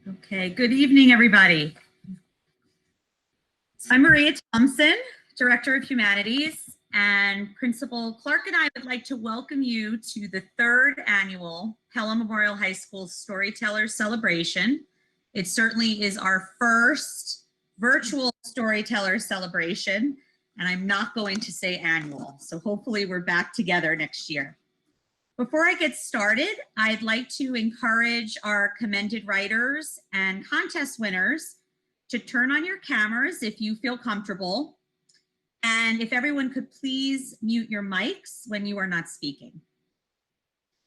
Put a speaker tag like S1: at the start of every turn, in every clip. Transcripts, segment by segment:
S1: Okay, good evening, everybody. I'm Maria Thompson, Director of Humanities, and Principal Clark and I would like to welcome you to the third annual Pelham Memorial High School Storytellers Celebration. It certainly is our first virtual Storyteller celebration, and I'm not going to say annual, so hopefully we're back together next year. Before I get started, I'd like to encourage our commended writers and contest winners to turn on your cameras if you feel comfortable, and if everyone could please mute your mics when you are not speaking.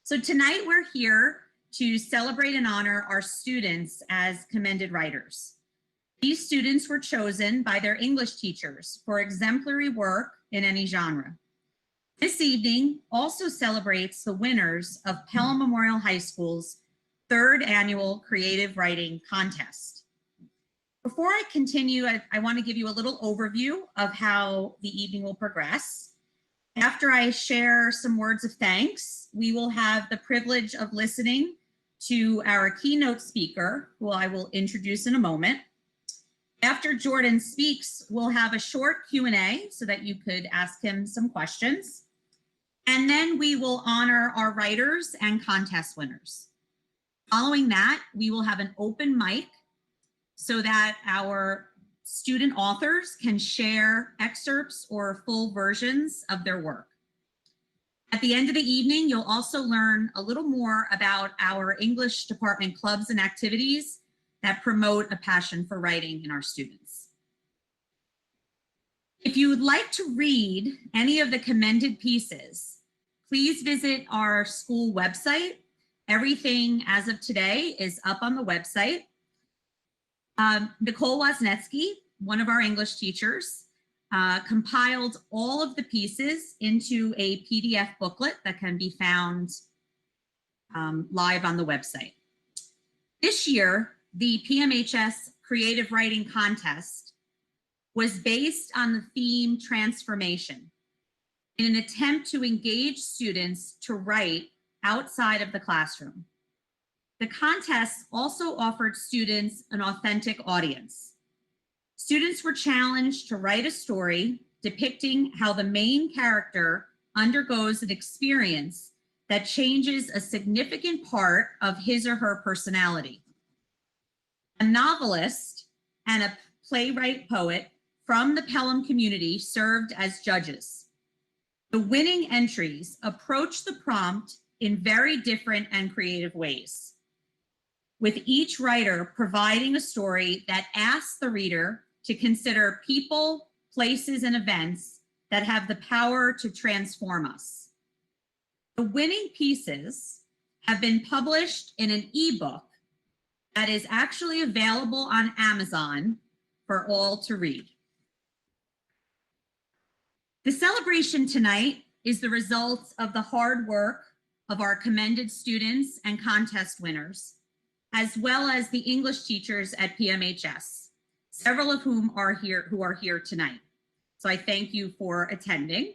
S1: So tonight we're here to celebrate and honor our students as commended writers. These students were chosen by their English teachers for exemplary work in any genre. This evening also celebrates the winners of Pelham Memorial High School's third annual Creative Writing Contest. Before I continue, I want to give you a little overview of how the evening will progress. After I share some words of thanks, we will have the privilege of listening to our keynote speaker, who I will introduce in a moment. After Jordan speaks, we'll have a short Q&A so that you could ask him some questions. And then we will honor our writers and contest winners. Following that, we will have an open mic so that our student authors can share excerpts or full versions of their work. At the end of the evening, you'll also learn a little more about our English department clubs and activities that promote a passion for writing in our students. If you would like to read any of the commended pieces, please visit our school website. Everything as of today is up on the website. Nicole Wozniacki, one of our English teachers, compiled all of the pieces into a PDF booklet that can be found live on the website. This year, the PMHS Creative Writing Contest was based on the theme transformation in an attempt to engage students to write outside of the classroom. The contest also offered students an authentic audience. Students were challenged to write a story depicting how the main character undergoes an experience that changes a significant part of his or her personality. A novelist and a playwright poet from the Pelham community served as judges. The winning entries approached the prompt in very different and creative ways, with each writer providing a story that asks the reader to consider people, places, and events that have the power to transform us. The winning pieces have been published in an ebook that is actually available on Amazon for all to read. The celebration tonight is the result of the hard work of our commended students and contest winners, as well as the English teachers at PMHS, several of whom are here tonight. So I thank you for attending.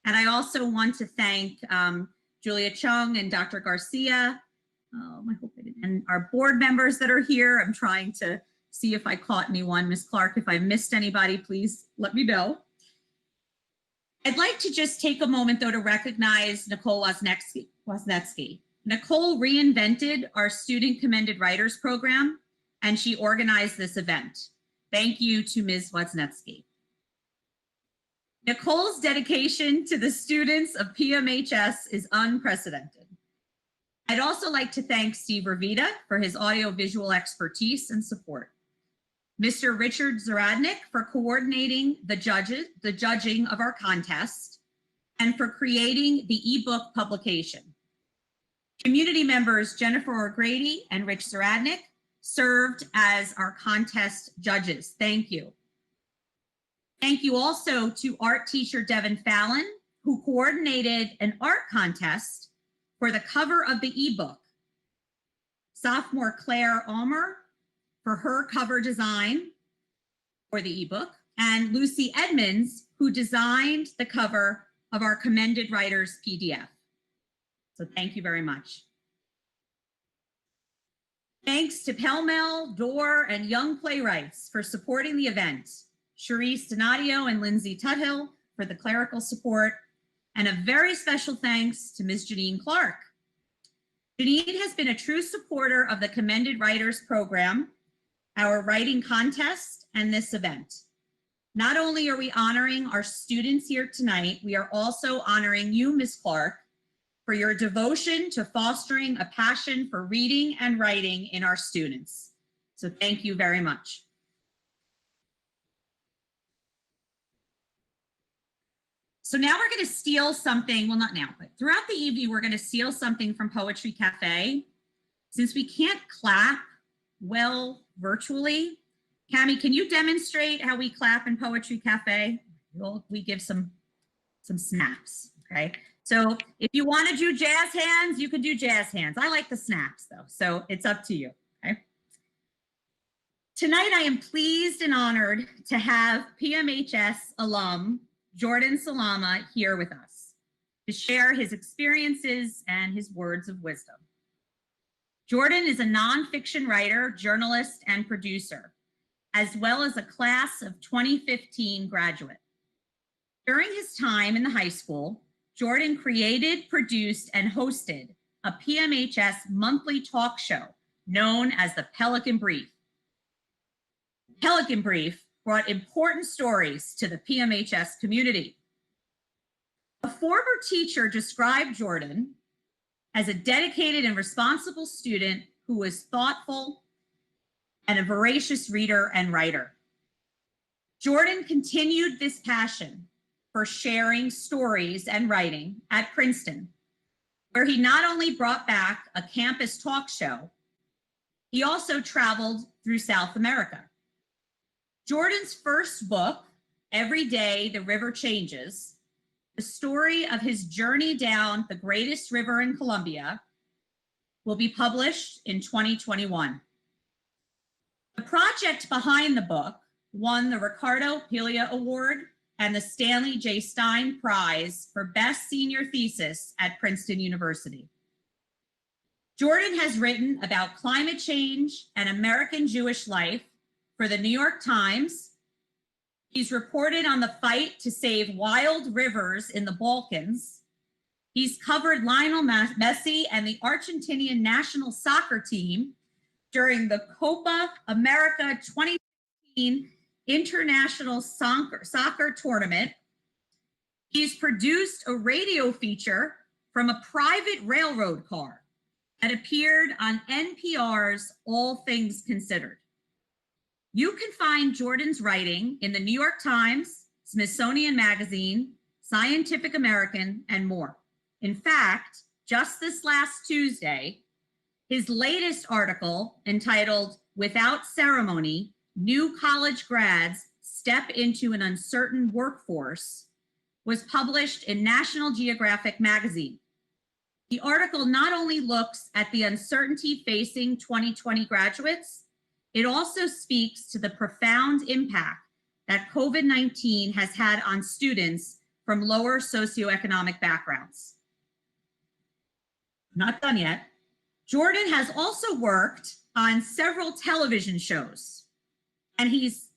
S1: And I also want to thank Julia Chung and Dr. Garcia, I hope I didn't, and our board members that are here. I'm trying to see if I caught anyone. Ms. Clark, if I missed anybody, please let me know. I'd like to just take a moment, though, to recognize Nicole Wozniacki. Nicole reinvented our Student Commended Writers program, and she organized this event. Thank you to Ms. Wozniacki. Nicole's dedication to the students of PMHS is unprecedented. I'd also like to thank Steve Ravita for his audiovisual expertise and support. Mr. Richard Zaradnik for coordinating the judging of our contest and for creating the ebook publication. Community members Jennifer O'Grady and Rich Zaradnik served as our contest judges. Thank you. Thank you also to art teacher Devin Fallon, who coordinated an art contest for the cover of the ebook. Sophomore Claire Ulmer for her cover design for the ebook, and Lucy Edmonds, who designed the cover of our Commended Writers PDF. So thank you very much. Thank Thanks to Pell-Mell, Door, and Young Playwrights for supporting the event. Cherise Donadio and Lindsay Tuthill for the clerical support. And a very special thanks to Ms. Janine Clark. Janine has been a true supporter of the Commended Writers Program, our writing contest, and this event. Not only are we honoring our students here tonight, we are also honoring you, Ms. Clark, for your devotion to fostering a passion for reading and writing in our students. So thank you very much. So now we're going to steal something, well, not now, but throughout the evening, we're going to steal something from Poetry Cafe. Since we can't clap well virtually, Cami, can you demonstrate how we clap in Poetry Cafe? We give some snaps, okay? So if you want to do jazz hands, you can do jazz hands. I like the snaps though, so it's up to you, okay? Tonight, I am pleased and honored to have PMHS alum, Jordan Salama, here with us to share his experiences and his words of wisdom. Jordan is a nonfiction writer, journalist, and producer, as well as a class of 2015 graduate. During his time in the high school, Jordan created, produced, and hosted a PMHS monthly talk show known as the Pelican Brief. Pelican Brief brought important stories to the PMHS community. A former teacher described Jordan as a dedicated and responsible student who was thoughtful and a voracious reader and writer. Jordan continued this passion for sharing stories and writing at Princeton, where he not only brought back a campus talk show, he also traveled through South America. Jordan's first book, Every Day the River Changes, the story of his journey down the greatest river in Colombia, will be published in 2021. The project behind the book won the Ricardo Piglia Award and the Stanley J. Stein Prize for Best Senior Thesis at Princeton University. Jordan has written about climate change and American Jewish life for the New York Times. He's reported on the fight to save wild rivers in the Balkans. He's covered Lionel Messi and the Argentinian national soccer team during the Copa America 2015 International Soccer Tournament. He's produced a radio feature from a private railroad car that appeared on NPR's All Things Considered. You can find Jordan's writing in the New York Times, Smithsonian Magazine, Scientific American, and more. In fact, just this last Tuesday, his latest article entitled Without Ceremony, New College Grads Step into an Uncertain Workforce was published in National Geographic magazine. The article not only looks at the uncertainty facing 2020 graduates, it also speaks to the profound impact that COVID-19 has had on students from lower socioeconomic backgrounds. Not done yet. Jordan has also worked on several television shows, and he's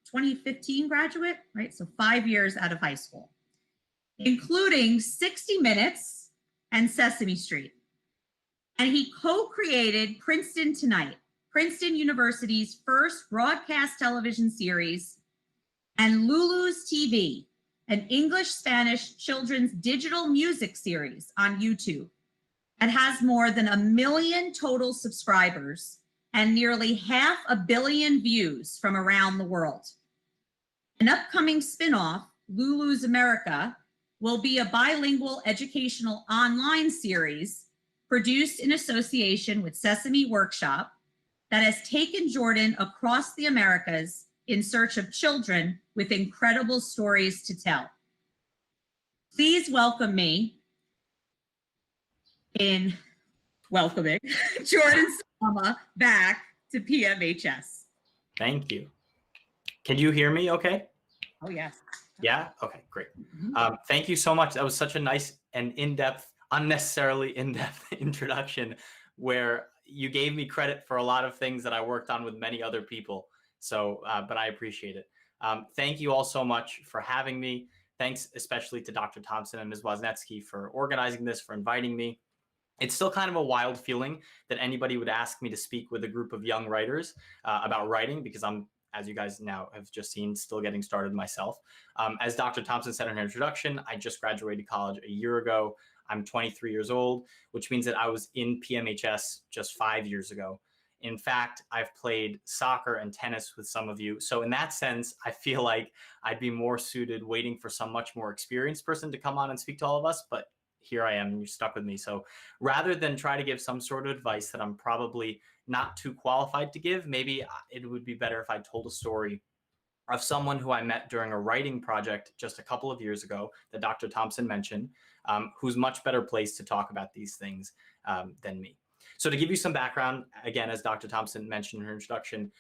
S1: 2015 graduate, right? So 5 years out of high school, including 60 Minutes and Sesame Street. And he co-created Princeton Tonight, Princeton University's first broadcast television series, and Lulu's TV, an English-Spanish children's digital music series on YouTube that has more than 1 million total subscribers and nearly 500 million views from around the world. An upcoming spinoff, Lulu's America, will be a bilingual educational online series produced in association with Sesame Workshop that has taken Jordan across the Americas in search of children with incredible stories to tell. Please welcome me in welcoming Jordan Salama back to PMHS.
S2: Thank you. Can you hear me okay?
S1: Oh, yes.
S2: Yeah? Okay, great. Thank you so much. That was such a nice and in-depth, unnecessarily in-depth introduction where, you gave me credit for a lot of things that I worked on with many other people. So, but I appreciate it. Thank you all so much for having me. Thanks especially to Dr. Thompson and Ms. Wozniacki for organizing this, for inviting me. It's still kind of a wild feeling that anybody would ask me to speak with a group of young writers about writing, because I'm, as you guys now have just seen, still getting started myself. As Dr. Thompson said in her introduction, I just graduated college a year ago. I'm 23 years old, which means that I was in PMHS just 5 years ago. In fact, I've played soccer and tennis with some of you. So in that sense, I feel like I'd be more suited waiting for some much more experienced person to come on and speak to all of us. But here I am, and you're stuck with me. So rather than try to give some sort of advice that I'm probably not too qualified to give, maybe it would be better if I told a story of someone who I met during a writing project just a couple of years ago that Dr. Thompson mentioned, who's much better placed to talk about these things than me. So to give you some background, again, as Dr. Thompson mentioned in her introduction,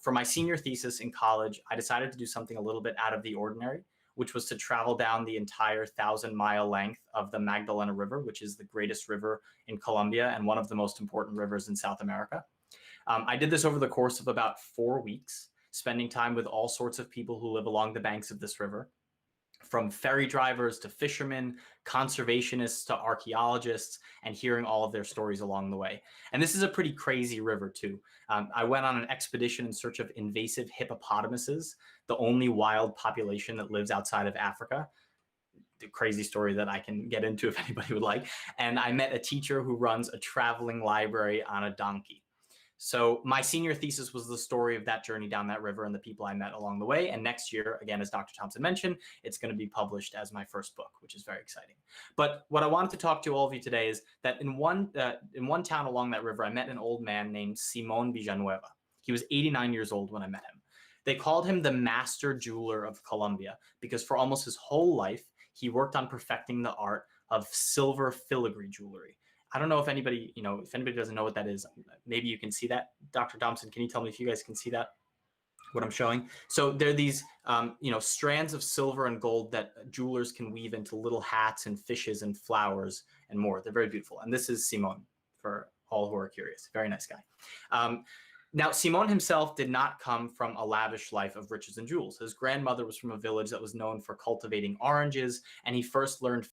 S2: for my senior thesis in college, I decided to do something a little bit out of the ordinary, which was to travel down the entire 1,000-mile length of the Magdalena River, which is the greatest river in Colombia and one of the most important rivers in South America. I did this over the course of about 4 weeks, spending time with all sorts of people who live along the banks of this river, from ferry drivers to fishermen, conservationists to archaeologists, and hearing all of their stories along the way. And this is a pretty crazy river too. I went on an expedition in search of invasive hippopotamuses, the only wild population that lives outside of Africa. The crazy story that I can get into if anybody would like. And I met a teacher who runs a traveling library on a donkey. So my senior thesis was the story of that journey down that river and the people I met along the way. And next year, again, as Dr. Thompson mentioned, it's going to be published as my first book, which is very exciting. But what I wanted to talk to all of you today is that in one town along that river, I met an old man named Simon Villanueva. He was 89 years old when I met him. They called him the master jeweler of Colombia because for almost his whole life, he worked on perfecting the art of silver filigree jewelry. I don't know if anybody, if anybody doesn't know what that is, maybe you can see that. Dr. Thompson, can you tell me if you guys can see that, what I'm showing? So there are these, strands of silver and gold that jewelers can weave into little hats and fishes and flowers and more. They're very beautiful. And this is Simon, for all who are curious. Very nice guy. Now, Simon himself did not come from a lavish life of riches and jewels. His grandmother was from a village that was known for cultivating oranges, and he first learned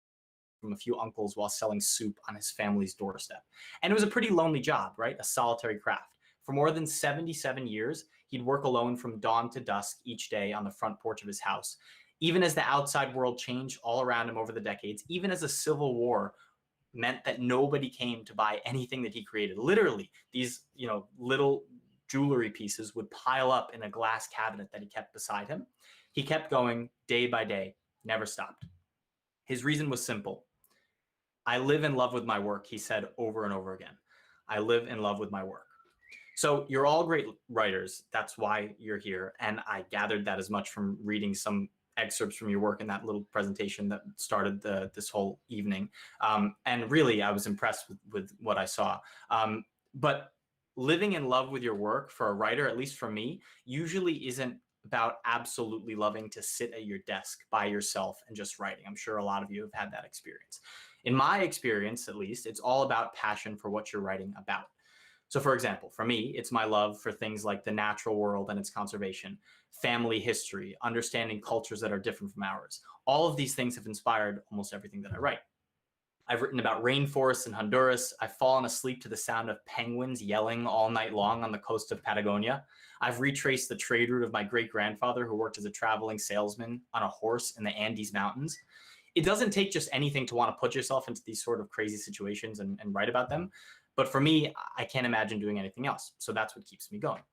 S2: from a few uncles while selling soup on his family's doorstep. And it was a pretty lonely job, right? A solitary craft. For more than 77 years, he'd work alone from dawn to dusk each day on the front porch of his house. Even as the outside world changed all around him over the decades, even as a civil war meant that nobody came to buy anything that he created. Literally, these, little jewelry pieces would pile up in a glass cabinet that he kept beside him. He kept going day by day, never stopped. His reason was simple. I live in love with my work, he said over and over again. I live in love with my work. So you're all great writers. That's why you're here. And I gathered that as much from reading some excerpts from your work in that little presentation that started this whole evening. And really, I was impressed with what I saw. But living in love with your work for a writer, at least for me, usually isn't about absolutely loving to sit at your desk by yourself and just writing. I'm sure a lot of you have had that experience. In my experience, at least, it's all about passion for what you're writing about. So for example, for me, it's my love for things like the natural world and its conservation, family history, understanding cultures that are different from ours. All of these things have inspired almost everything that I write. I've written about rainforests in Honduras. I've fallen asleep to the sound of penguins yelling all night long on the coast of Patagonia. I've retraced the trade route of my great-grandfather who worked as a traveling salesman on a horse in the Andes Mountains. It doesn't take just anything to want to put yourself into these sort of crazy situations and write about them. But for me, I can't imagine doing anything else. So that's what keeps me going.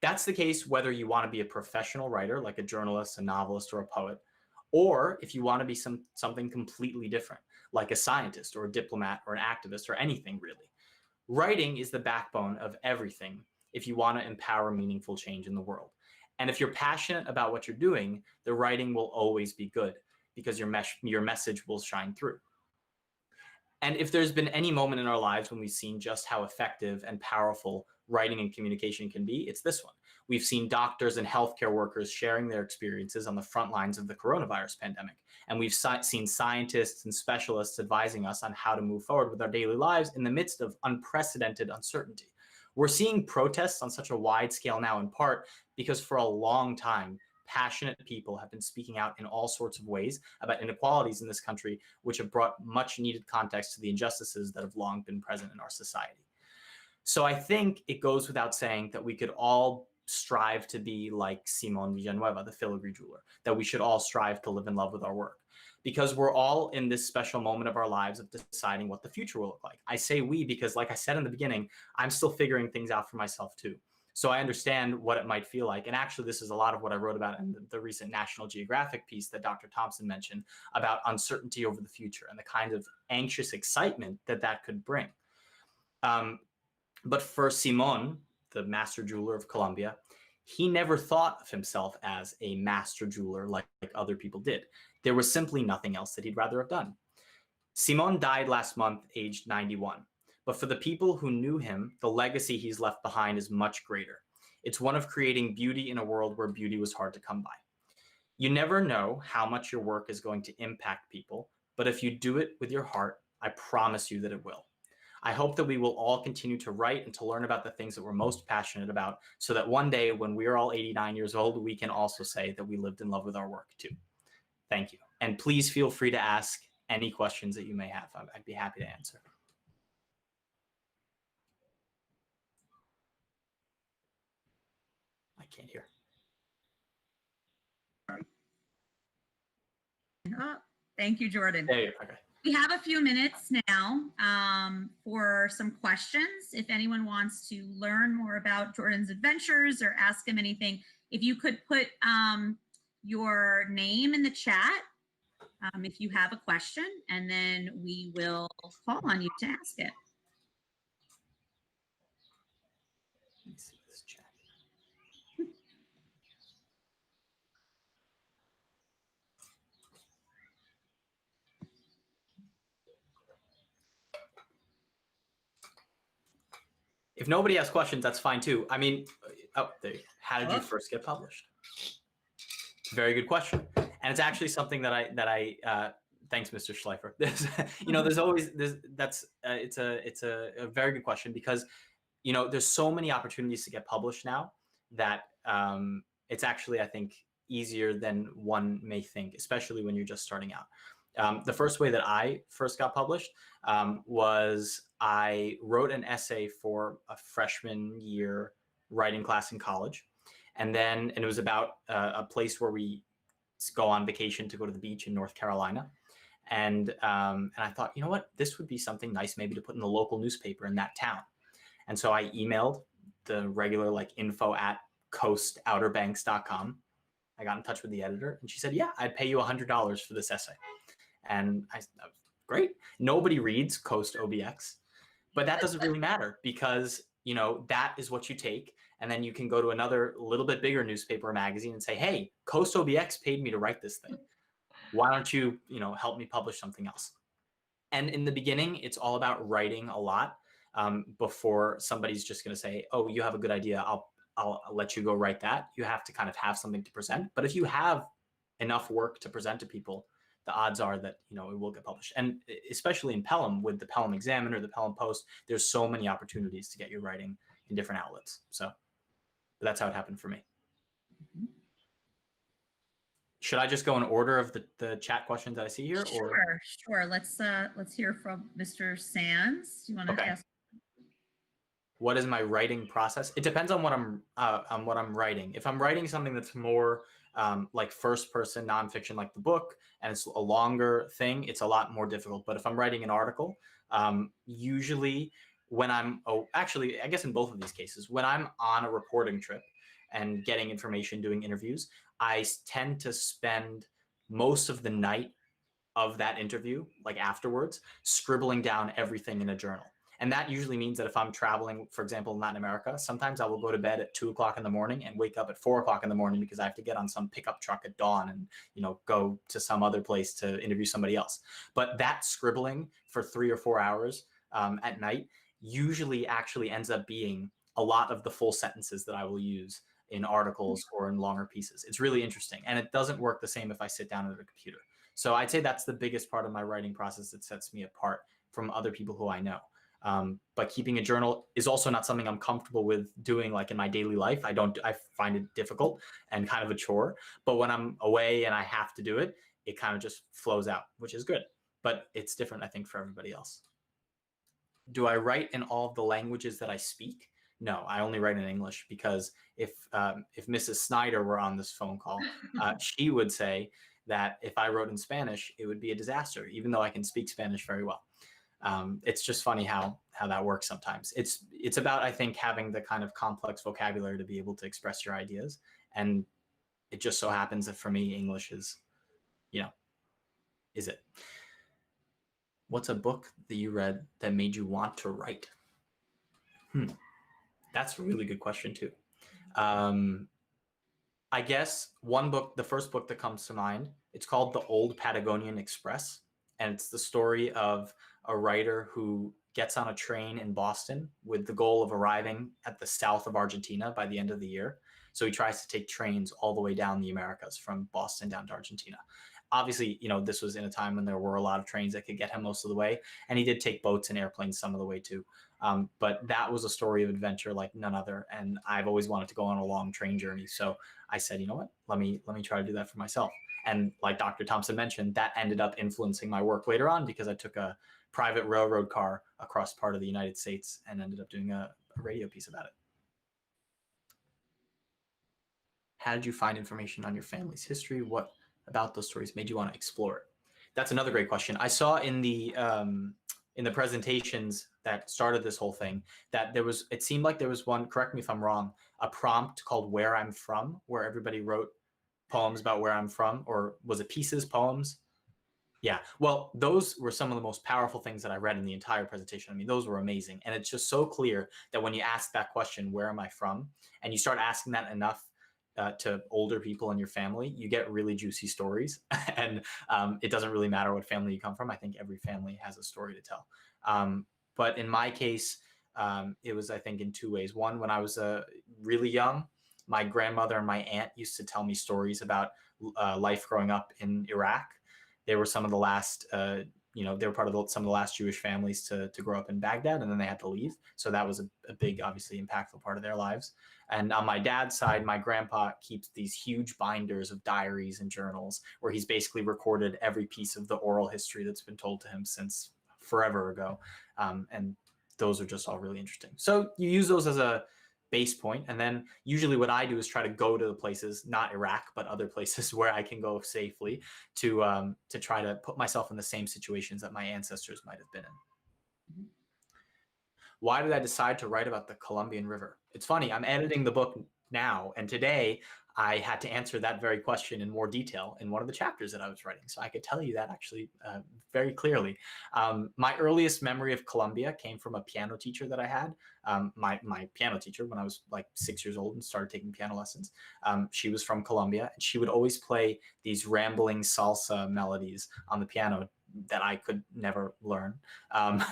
S2: That's the case whether you want to be a professional writer, like a journalist, a novelist, or a poet, or if you want to be something completely different, like a scientist or a diplomat or an activist or anything really. Writing is the backbone of everything if you want to empower meaningful change in the world. And if you're passionate about what you're doing, the writing will always be good because your message will shine through. And if there's been any moment in our lives when we've seen just how effective and powerful writing and communication can be, it's this one. We've seen doctors and healthcare workers sharing their experiences on the front lines of the coronavirus pandemic. And we've seen scientists and specialists advising us on how to move forward with our daily lives in the midst of unprecedented uncertainty. We're seeing protests on such a wide scale now, in part because for a long time, passionate people have been speaking out in all sorts of ways about inequalities in this country, which have brought much needed context to the injustices that have long been present in our society. So I think it goes without saying that we could all strive to be like Simon Villanueva, the filigree jeweler, that we should all strive to live in love with our work, because we're all in this special moment of our lives of deciding what the future will look like. I say we because, like I said in the beginning, I'm still figuring things out for myself too. So I understand what it might feel like. And actually, this is a lot of what I wrote about in the recent National Geographic piece that Dr. Thompson mentioned about uncertainty over the future and the kind of anxious excitement that that could bring. But for Simon, the master jeweler of Colombia, he never thought of himself as a master jeweler like other people did. There was simply nothing else that he'd rather have done. Simon died last month, aged 91. But for the people who knew him, the legacy he's left behind is much greater. It's one of creating beauty in a world where beauty was hard to come by. You never know how much your work is going to impact people, but if you do it with your heart, I promise you that it will. I hope that we will all continue to write and to learn about the things that we're most passionate about, so that one day when we're all 89 years old, we can also say that we lived in love with our work too. Thank you. And please feel free to ask any questions that you may have. I'd be happy to answer. I can't hear.
S1: Oh, thank you, Jordan.
S2: There you go. Okay.
S1: We have a few minutes now for some questions. If anyone wants to learn more about Jordan's adventures or ask him anything, if you could put your name in the chat if you have a question, and then we will call on you to ask it.
S2: Let me see this chat. If nobody has questions, that's fine too. I mean, oh, there you go. How did you first get published? Very good question, and it's actually something that I thanks, Mr. Schleifer. There's always that's it's a very good question, because there's so many opportunities to get published now that it's actually, I think, easier than one may think, especially when you're just starting out. The first way that I first got published was I wrote an essay for a freshman year writing class in college. And it was about a place where we go on vacation to go to the beach in North Carolina. And I thought, you know what, this would be something nice maybe to put in the local newspaper in that town. And so I emailed the regular info@coastouterbanks.com. I got in touch with the editor and she said, yeah, I'd pay you $100 for this essay. And I said, great. Nobody reads Coast OBX, but that doesn't really matter, because that is what you take. And then you can go to another little bit bigger newspaper or magazine and say, hey, Coast OBX paid me to write this thing. Why don't you, help me publish something else? And in the beginning, it's all about writing a lot before somebody's just going to say, oh, you have a good idea. I'll let you go write that. You have to kind of have something to present. But if you have enough work to present to people, the odds are that, it will get published. And especially in Pelham, with the Pelham Examiner, the Pelham Post, there's so many opportunities to get your writing in different outlets. So that's how it happened for me. Should I just go in order of the chat questions that I see here?
S1: Sure. Let's hear from Mr. Sands. Do you want to ask?
S2: What is my writing process? It depends on what I'm writing. If I'm writing something that's more like first person nonfiction, like the book, and it's a longer thing, it's a lot more difficult. But if I'm writing an article, usually actually, I guess in both of these cases, when I'm on a reporting trip and getting information, doing interviews, I tend to spend most of the night of that interview, like afterwards, scribbling down everything in a journal. And that usually means that if I'm traveling, for example, in Latin America, sometimes I will go to bed at 2 o'clock in the morning and wake up at 4 o'clock in the morning because I have to get on some pickup truck at dawn and, go to some other place to interview somebody else. But that scribbling for 3 or 4 hours at night usually actually ends up being a lot of the full sentences that I will use in articles or in longer pieces. It's really interesting. And it doesn't work the same if I sit down at a computer. So I'd say that's the biggest part of my writing process that sets me apart from other people who I know. But keeping a journal is also not something I'm comfortable with doing like in my daily life. I find it difficult and kind of a chore, but when I'm away and I have to do it, it kind of just flows out, which is good, but it's different, I think, for everybody else. Do I write in all of the languages that I speak? No, I only write in English, because if Mrs. Snyder were on this phone call, she would say that if I wrote in Spanish, it would be a disaster, even though I can speak Spanish very well. It's just funny how that works sometimes. It's about, I think, having the kind of complex vocabulary to be able to express your ideas. And it just so happens that for me, English is, is it. What's a book that you read that made you want to write? That's a really good question too. I guess one book, the first book that comes to mind, it's called The Old Patagonian Express. And it's the story of a writer who gets on a train in Boston with the goal of arriving at the south of Argentina by the end of the year. So he tries to take trains all the way down the Americas from Boston down to Argentina. Obviously, this was in a time when there were a lot of trains that could get him most of the way. And he did take boats and airplanes some of the way too. But that was a story of adventure like none other. And I've always wanted to go on a long train journey. So I said, you know what, let me try to do that for myself. And like Dr. Thompson mentioned, that ended up influencing my work later on, because I took a private railroad car across part of the United States and ended up doing a radio piece about it. How did you find information on your family's history? What about those stories made you want to explore it? That's another great question. I saw in the presentations that started this whole thing that it seemed like there was one, correct me if I'm wrong, a prompt called Where I'm From, where everybody wrote poems about where I'm from, or was it pieces, poems? Yeah, well, those were some of the most powerful things that I read in the entire presentation. I mean, those were amazing. And it's just so clear that when you ask that question, where am I from? And you start asking that enough to older people in your family, you get really juicy stories. And it doesn't really matter what family you come from. I think every family has a story to tell. But in my case, it was, I think, in two ways. One, when I was really young, my grandmother and my aunt used to tell me stories about life growing up in Iraq. They were some of the last, they were part of some of the last Jewish families to grow up in Baghdad, and then they had to leave. So that was a big, obviously impactful part of their lives. And on my dad's side, my grandpa keeps these huge binders of diaries and journals where he's basically recorded every piece of the oral history that's been told to him since forever ago. And those are just all really interesting. So you use those as a base point. And then usually what I do is try to go to the places, not Iraq, but other places where I can go safely to try to put myself in the same situations that my ancestors might have been in. Why did I decide to write about the Colombian River? It's funny, I'm editing the book now, and today I had to answer that very question in more detail in one of the chapters that I was writing. So I could tell you that actually very clearly. My earliest memory of Colombia came from a piano teacher that I had. My piano teacher, when I was like 6 years old and started taking piano lessons, she was from Colombia, and she would always play these rambling salsa melodies on the piano that I could never learn. And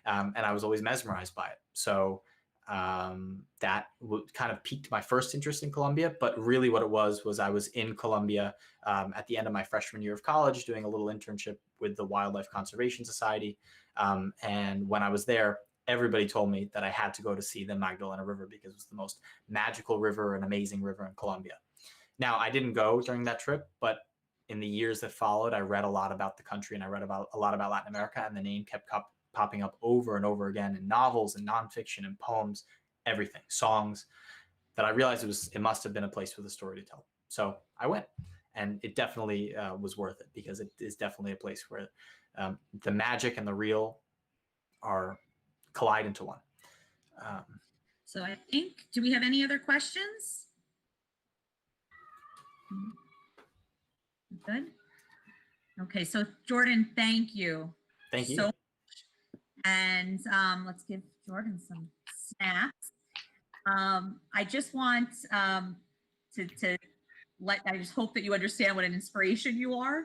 S2: I was always mesmerized by it. So that kind of piqued my first interest in Colombia. But really what it was I was in Colombia at the end of my freshman year of college doing a little internship with the Wildlife Conservation Society. And when I was there, everybody told me that I had to go to see the Magdalena River because it was the most magical river and amazing river in Colombia. Now, I didn't go during that trip, but in the years that followed, I read a lot about the country, and I read a lot about Latin America, and the name kept popping up over and over again in novels and nonfiction and poems, everything, songs, that I realized it must have been a place with a story to tell. So I went, and it definitely was worth it, because it is definitely a place where the magic and the real collide into one.
S1: So I think, do we have any other questions? Good. Okay, so Jordan, thank you.
S2: Thank you.
S1: So, and let's give Jordan some snaps. I just want I just hope that you understand what an inspiration you are,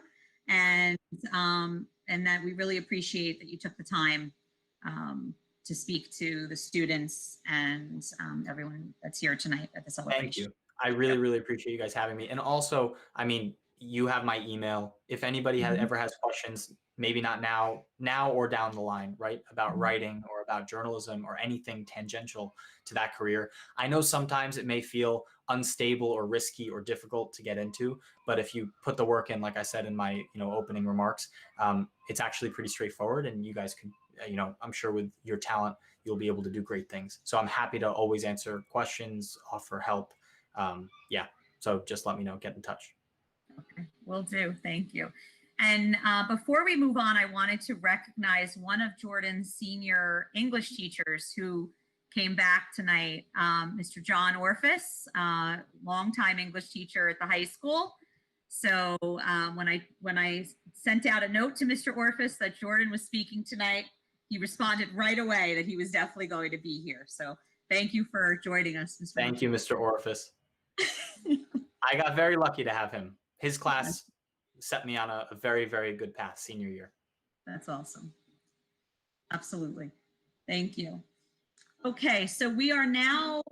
S1: and that we really appreciate that you took the time to speak to the students and everyone that's here tonight at the celebration.
S2: Thank you. I really, really appreciate you guys having me. And also, I mean, you have my email. If anybody ever has questions, maybe not now or down the line, right, about writing or about journalism or anything tangential to that career. I know sometimes it may feel unstable or risky or difficult to get into, but if you put the work in, like I said in my opening remarks, it's actually pretty straightforward, and you guys could, I'm sure with your talent, you'll be able to do great things. So I'm happy to always answer questions, offer help. Yeah. So just let me know, get in touch.
S1: Okay, will do. Thank you. And before we move on, I wanted to recognize one of Jordan's senior English teachers who came back tonight, Mr. John Orphis, longtime English teacher at the high school. So when I sent out a note to Mr. Orphis that Jordan was speaking tonight, he responded right away that he was definitely going to be here. So thank you for joining us, Mr.
S2: Thank you, Mr. Orphis. I got very lucky to have him. His class set me on a very, very good path senior year.
S1: That's awesome. Absolutely. Thank you. Okay, so we are now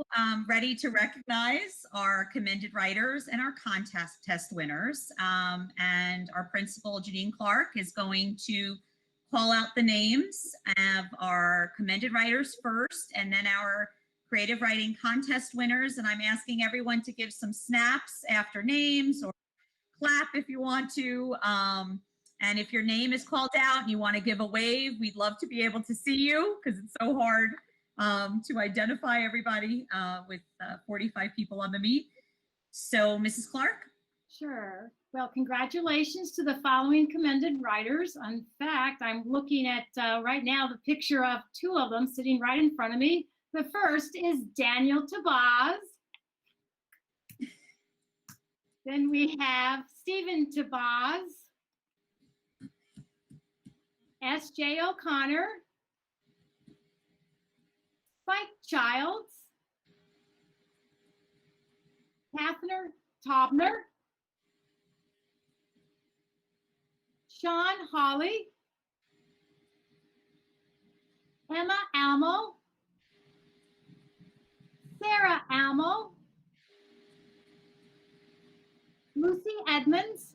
S1: ready to recognize our commended writers and our contest test winners. And our principal, Janine Clark, is going to call out the names of our commended writers first, and then our creative writing contest winners. And I'm asking everyone to give some snaps after names or clap if you want to. And if your name is called out and you want to give a wave, we'd love to be able to see you because it's so hard to identify everybody with 45 people on the meet. So Mrs. Clark?
S3: Sure. Well, congratulations to the following commended writers. In fact, I'm looking at right now the picture of two of them sitting right in front of me. The first is Daniel Tabaz. Then we have Stephen Tabaz, S.J. O'Connor, Spike Childs, Catherine Tobner, Sean Hawley, Emma Almo, Sarah Almo, Lucy Edmonds,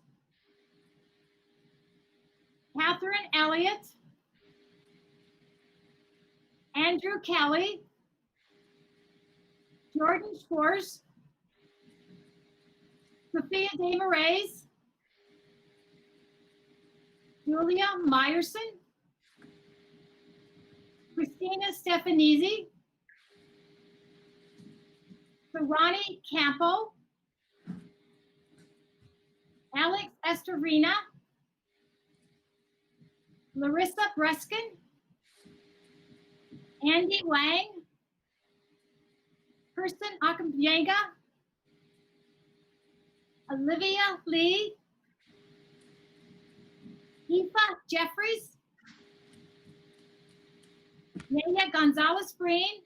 S3: Catherine Elliott, Andrew Kelly, Jordan Schwartz, Sophia De Moraes, Julia Meyerson, Christina Stefanese, Sarani Campo, Alex Estorina, Larissa Breskin, Andy Wang, Kirsten Akambiega, Olivia Lee, Aoife Jeffries, Naya Gonzalez Green,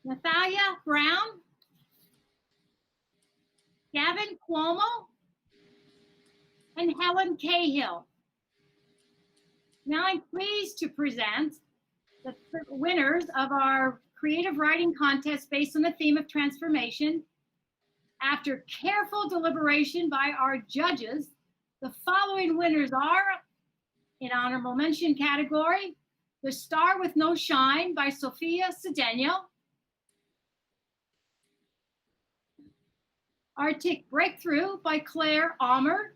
S3: Nathalia Brown, Gavin Cuomo, and Helen Cahill. Now I'm pleased to present the winners of our creative writing contest based on the theme of transformation. After careful deliberation by our judges, the following winners are, in honorable mention category, The Star with No Shine by Sophia Cedeno, Arctic Breakthrough by Claire Almer,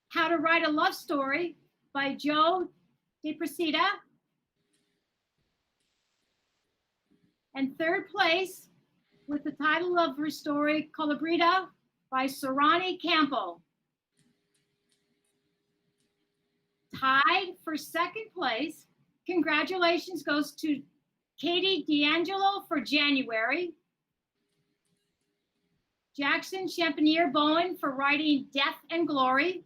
S3: How to Write a Love Story by Joe DePresida, and third place with the title of her story, Colabrita by Sarani Campo. Tied for second place, congratulations goes to Katie D'Angelo for January, Jackson Champagnier Bowen for writing Death and Glory,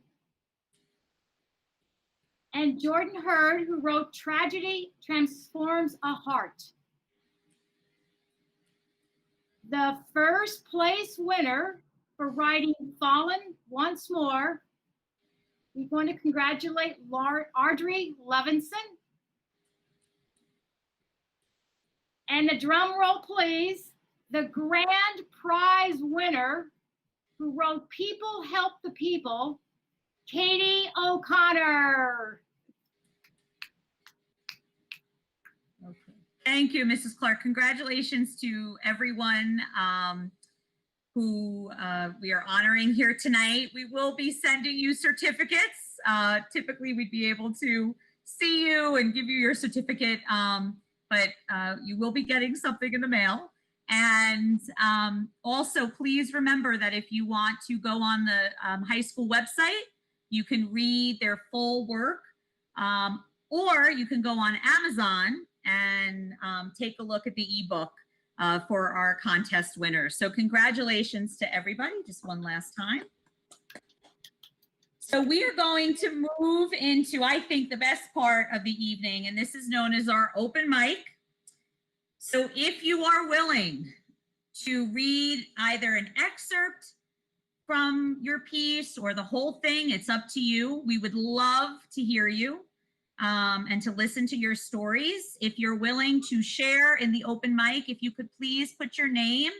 S3: and Jordan Hurd, who wrote Tragedy Transforms a Heart. The first place winner for writing Fallen Once More, we want to congratulate Audrey Levinson. And the drum roll, please, the grand prize winner who wrote People Help the People, Katie O'Connor.
S1: Okay. Thank you, Mrs. Clark. Congratulations to everyone who we are honoring here tonight. We will be sending you certificates. Typically, we'd be able to see you and give you your certificate, but you will be getting something in the mail. And also, please remember that if you want to go on the high school website, you can read their full work, or you can go on Amazon and take a look at the ebook for our contest winners. So congratulations to everybody. Just one last time. So we are going to move into, I think, the best part of the evening, and this is known as our open mic. So if you are willing to read either an excerpt from your piece or the whole thing, it's up to you. We would love to hear you and to listen to your stories. If you're willing to share in the open mic, if you could please put your name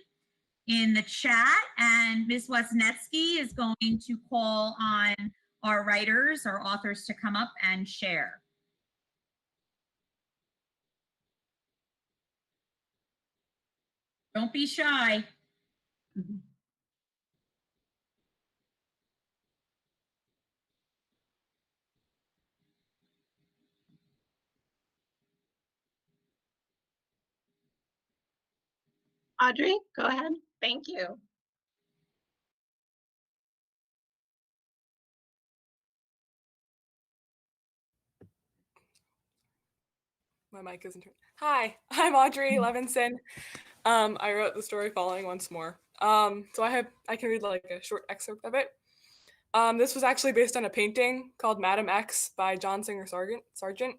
S1: in the chat, and Ms. Wisniewski is going to call on our writers, our authors, to come up and share. Don't be shy.
S4: Audrey, go ahead. Thank you.
S5: My mic isn't turned. Hi, I'm Audrey Levinson. I wrote the story Falling Once More. So I can read like a short excerpt of it. This was actually based on a painting called Madam X by John Singer Sargent,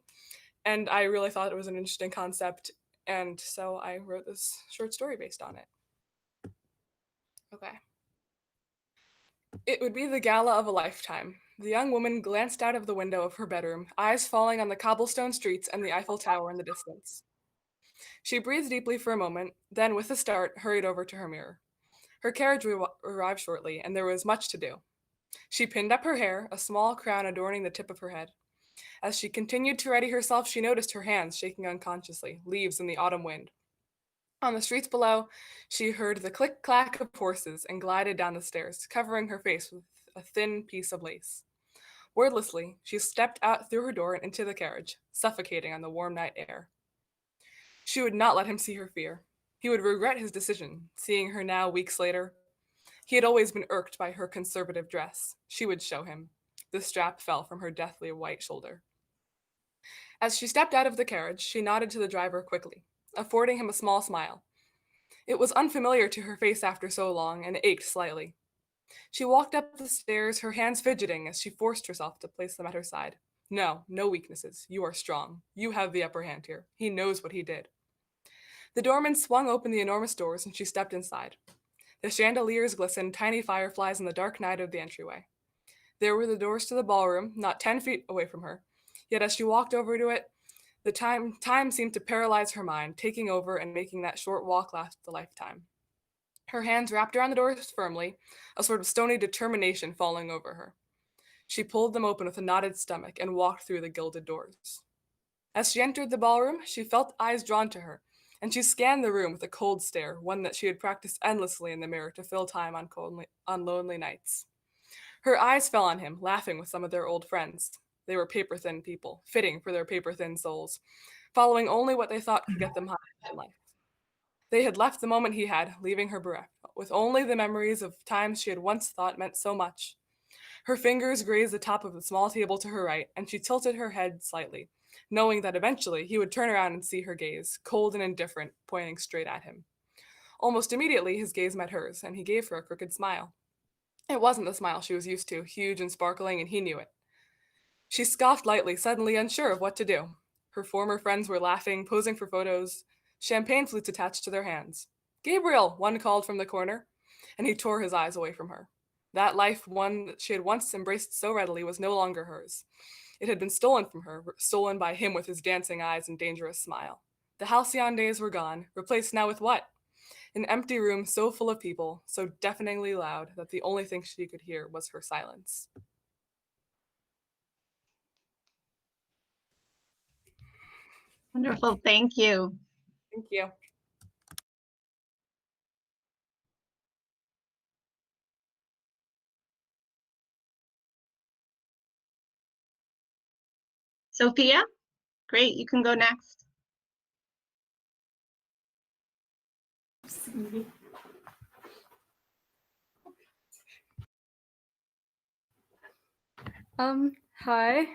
S5: and I really thought it was an interesting concept, and so I wrote this short story based on it. Okay. It would be the gala of a lifetime. The young woman glanced out of the window of her bedroom, eyes falling on the cobblestone streets and the Eiffel Tower in the distance. She breathed deeply for a moment, then with a start hurried over to her mirror. Her carriage arrived shortly, and there was much to do. She pinned up her hair, a small crown adorning the tip of her head. As she continued to ready herself, she noticed her hands shaking unconsciously, leaves in the autumn wind. On the streets below, she heard the click-clack of horses and glided down the stairs, covering her face with a thin piece of lace. Wordlessly, she stepped out through her door and into the carriage, suffocating on the warm night air. She would not let him see her fear. He would regret his decision, seeing her now weeks later. He had always been irked by her conservative dress. She would show him. The strap fell from her deathly white shoulder. As she stepped out of the carriage, she nodded to the driver quickly, affording him a small smile. It was unfamiliar to her face after so long and ached slightly. She walked up the stairs, her hands fidgeting as she forced herself to place them at her side. No weaknesses. You are strong. You have the upper hand here. He knows what he did. The doorman swung open the enormous doors and she stepped inside. The chandeliers glistened tiny fireflies in the dark night of the entryway. There were the doors to the ballroom, not 10 feet away from her. Yet as she walked over to it, the time seemed to paralyze her mind, taking over and making that short walk last a lifetime. Her hands wrapped around the doors firmly, a sort of stony determination falling over her. She pulled them open with a knotted stomach and walked through the gilded doors. As she entered the ballroom, she felt eyes drawn to her, and she scanned the room with a cold stare, one that she had practiced endlessly in the mirror to fill time on lonely nights. Her eyes fell on him, laughing with some of their old friends. They were paper-thin people, fitting for their paper-thin souls, following only what they thought could get them high in life. They had left the moment he had, leaving her bereft, with only the memories of times she had once thought meant so much. Her fingers grazed the top of the small table to her right, and she tilted her head slightly, knowing that eventually he would turn around and see her gaze, cold and indifferent, pointing straight at him. Almost immediately, his gaze met hers, and he gave her a crooked smile. It wasn't the smile she was used to, huge and sparkling, and he knew it. She scoffed lightly, suddenly unsure of what to do. Her former friends were laughing, posing for photos, champagne flutes attached to their hands. "Gabriel," one called from the corner, and he tore his eyes away from her. That life, one that she had once embraced so readily, was no longer hers. It had been stolen from her, stolen by him with his dancing eyes and dangerous smile. The halcyon days were gone, replaced now with what? An empty room so full of people, so deafeningly loud that the only thing she could hear was her silence.
S4: Wonderful. Thank you.
S5: Thank you.
S4: Sophia, great. You can go next.
S6: Hi.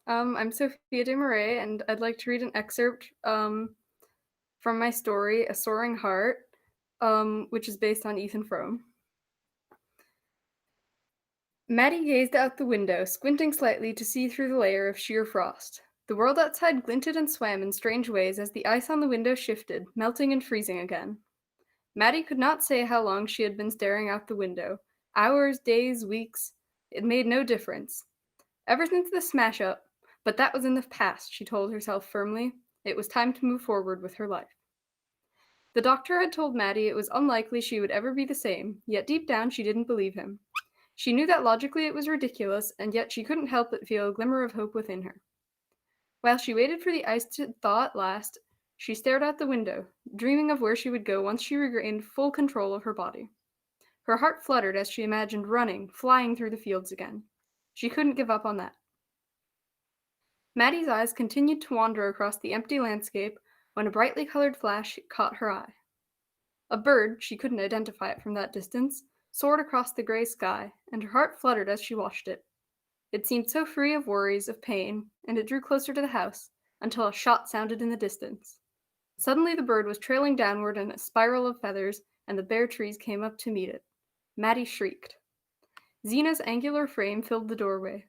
S6: I'm Sophia de Marais, and I'd like to read an excerpt from my story, A Soaring Heart, which is based on Ethan Frome. Maddie gazed out the window, squinting slightly to see through the layer of sheer frost. The world outside glinted and swam in strange ways as the ice on the window shifted, melting and freezing again. Maddie could not say how long she had been staring out the window. Hours, days, weeks. It made no difference. Ever since the smash-up, but that was in the past, she told herself firmly. It was time to move forward with her life. The doctor had told Maddie it was unlikely she would ever be the same, yet deep down she didn't believe him. She knew that logically it was ridiculous, and yet she couldn't help but feel a glimmer of hope within her. While she waited for the ice to thaw at last, she stared out the window, dreaming of where she would go once she regained full control of her body. Her heart fluttered as she imagined running, flying through the fields again. She couldn't give up on that. Maddie's eyes continued to wander across the empty landscape when a brightly colored flash caught her eye. A bird, she couldn't identify it from that distance, soared across the gray sky, and her heart fluttered as she watched it. It seemed so free of worries, of pain, and it drew closer to the house until a shot sounded in the distance. Suddenly the bird was trailing downward in a spiral of feathers, and the bare trees came up to meet it. Maddie shrieked. Zena's angular frame filled the doorway.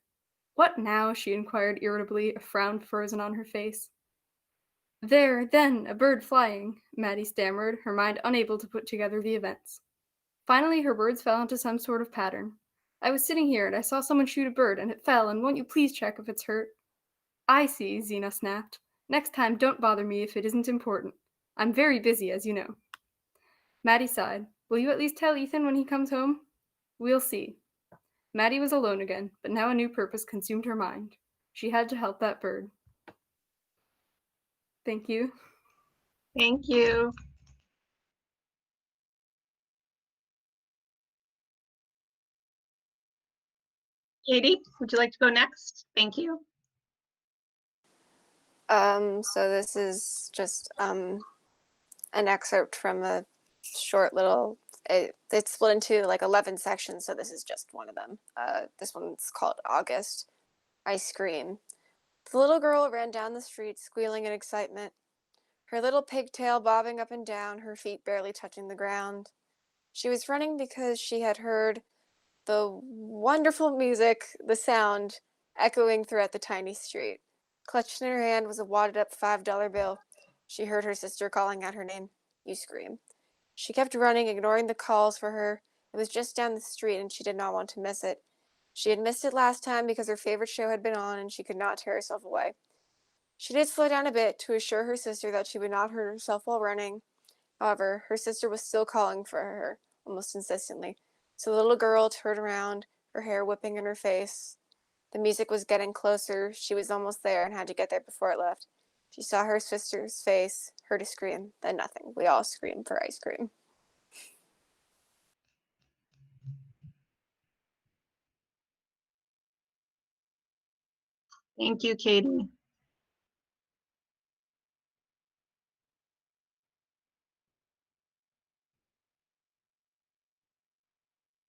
S6: What now? She inquired irritably, a frown frozen on her face. There, then, a bird flying, Maddie stammered, her mind unable to put together the events. Finally, her words fell into some sort of pattern. I was sitting here and I saw someone shoot a bird and it fell, and won't you please check if it's hurt? I see, Zena snapped. Next time, don't bother me if it isn't important. I'm very busy, as you know. Maddie sighed. Will you at least tell Ethan when he comes home? We'll see. Maddie was alone again, but now a new purpose consumed her mind. She had to help that bird. Thank you.
S4: Thank you. Katie, would you like to go next? Thank you.
S7: So this is just an excerpt from a short little, it's split into like 11 sections, so this is just one of them. This one's called August. I Scream. The little girl ran down the street squealing in excitement, her little pigtail bobbing up and down, her feet barely touching the ground. She was running because she had heard the wonderful music, the sound, echoing throughout the tiny street. Clutched in her hand was a wadded up $5 bill. She heard her sister calling out her name. You scream. She kept running, ignoring the calls for her. It was just down the street, and she did not want to miss it. She had missed it last time because her favorite show had been on, and she could not tear herself away. She did slow down a bit to assure her sister that she would not hurt herself while running. However, her sister was still calling for her, almost insistently. So the little girl turned around, her hair whipping in her face. The music was getting closer. She was almost there and had to get there before it left. She saw her sister's face, heard a scream, then nothing. We all screamed for ice cream.
S4: Thank you, Katie.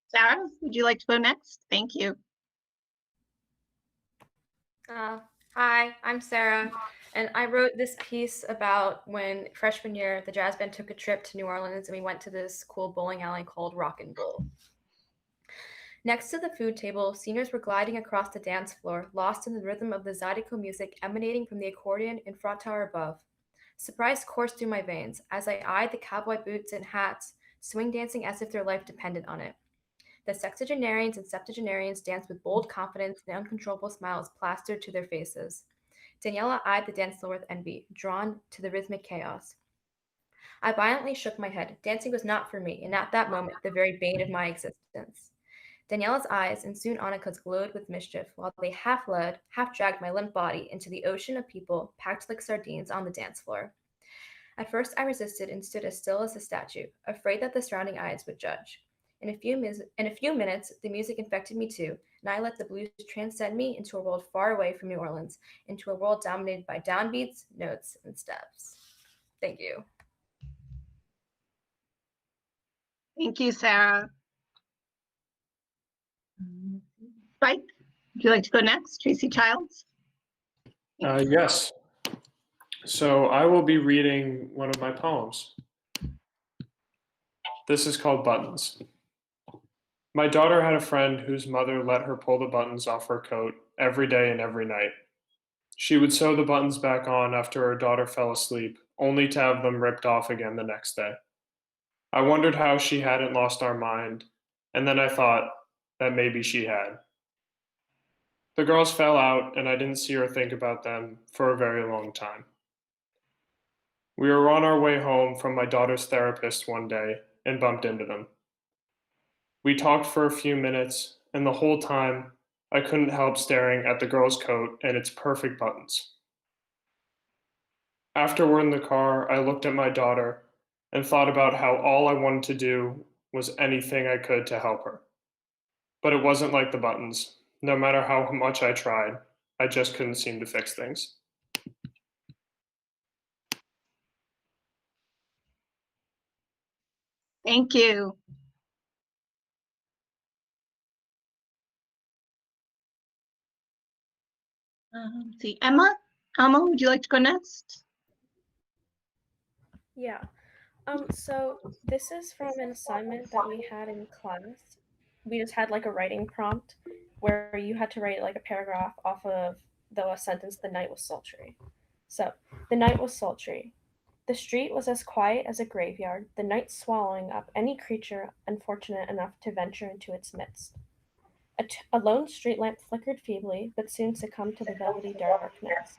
S4: Sarah, would you like to go next? Thank you.
S8: Hi, I'm Sarah, and I wrote this piece about when freshman year the jazz band took a trip to New Orleans and we went to this cool bowling alley called Rock and Roll. Next to the food table, seniors were gliding across the dance floor, lost in the rhythm of the zydeco music emanating from the accordion in front tower above. Surprise coursed through my veins as I eyed the cowboy boots and hats, swing dancing as if their life depended on it. The sexagenarians and septuagenarians danced with bold confidence and uncontrollable smiles plastered to their faces. Daniela eyed the dance floor with envy, drawn to the rhythmic chaos. I violently shook my head. Dancing was not for me, and at that moment, the very bane of my existence. Daniela's eyes and soon Annika's glowed with mischief, while they half led, half dragged my limp body into the ocean of people packed like sardines on the dance floor. At first, I resisted and stood as still as a statue, afraid that the surrounding eyes would judge. In a few minutes, the music infected me too, and I let the blues transcend me into a world far away from New Orleans, into a world dominated by downbeats, notes, and steps. Thank you.
S4: Thank you, Sarah. Spike, would you like to go next? Tracy Childs?
S9: Yes. So I will be reading one of my poems. This is called Buttons. My daughter had a friend whose mother let her pull the buttons off her coat every day and every night. She would sew the buttons back on after her daughter fell asleep, only to have them ripped off again the next day. I wondered how she hadn't lost our mind, and then I thought that maybe she had. The girls fell out, and I didn't see or think about them for a very long time. We were on our way home from my daughter's therapist one day and bumped into them. We talked for a few minutes, and the whole time, I couldn't help staring at the girl's coat and its perfect buttons. After we're in the car, I looked at my daughter and thought about how all I wanted to do was anything I could to help her. But it wasn't like the buttons. No matter how much I tried, I just couldn't seem to fix things.
S4: Thank you. Let's see, Emma? Emma, would you like to go next?
S10: Yeah. So this is from an assignment that we had in class. We just had like a writing prompt where you had to write like a paragraph off of the sentence, "The night was sultry." So, the night was sultry. The street was as quiet as a graveyard, the night swallowing up any creature unfortunate enough to venture into its midst. A lone street lamp flickered feebly, but soon succumbed to the velvety darkness.